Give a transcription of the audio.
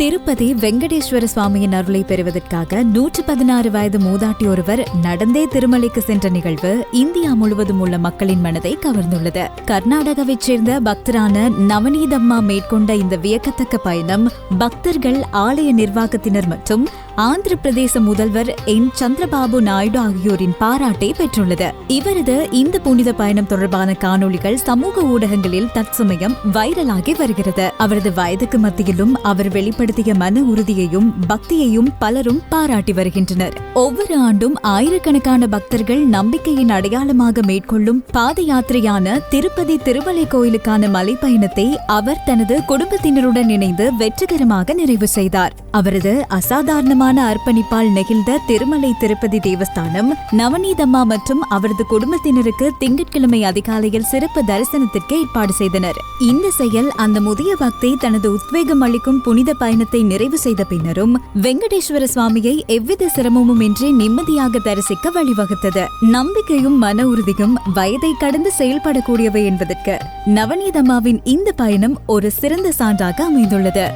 திருப்பதி வெங்கடேஸ்வர சுவாமியின் அருளை பெறுவதற்காக 116 வயது மூதாட்டி ஒருவர் நடந்தே திருமலைக்கு சென்ற நிகழ்வு இந்தியா முழுவதும் உள்ள மக்களின் மனதை கவர்ந்துள்ளது. கர்நாடகாவைச் சேர்ந்த பக்தரான நவநீதம்மா மேற்கொண்ட இந்த வியக்கத்தக்க பயணம் பக்தர்கள், ஆலய நிர்வாகத்தினர் மற்றும் ஆந்திர பிரதேச முதல்வர் என் சந்திரபாபு நாயுடு ஆகியோரின் பாராட்டை பெற்றுள்ளது. இவரது இந்த புனித பயணம் தொடர்பான காணொளிகள் சமூக ஊடகங்களில் தற்சமயம் வைரலாகி வருகிறது. அவரது வயதுக்கு மத்தியிலும் அவர் வெளிப்படுத்திய மன உறுதியையும் பக்தியையும் பலரும் பாராட்டி வருகின்றனர். ஒவ்வொரு ஆண்டும் ஆயிரக்கணக்கான பக்தர்கள் நம்பிக்கையின் அடையாளமாக மேற்கொள்ளும் பாத யாத்திரையான திருப்பதி திருமலை கோயிலுக்கான மலைப்பயணத்தை அவர் தனது குடும்பத்தினருடன் இணைந்து வெற்றிகரமாக நிறைவு செய்தார். அவரது அசாதாரணமான அர்ப்பணிப்பால் நெகிழ்ந்த திருமலை திருப்பதி தேவஸ்தானம் நவநீதம்மா மற்றும் அவரது குடும்பத்தினருக்கு திங்கட்கிழமை அதிகாலையில் சிறப்பு தரிசனத்திற்கு ஏற்பாடு செய்தனர். இந்த செயல் அந்த முதிய பக்தை தனது உத்வேகம் அளிக்கும் புனித பயணத்தை நிறைவு செய்த பின்னரும் வெங்கடேஸ்வர சுவாமியை எவ்வித சிரமமும் இன்றி நிம்மதியாக தரிசிக்க வழிவகுத்தது. நம்பிக்கையும் மன உறுதியும் வயதை கடந்து செயல்படக்கூடியவை என்பதற்கு நவநீதம்மாவின் இந்த பயணம் ஒரு சிறந்த சான்றாக அமைந்துள்ளது.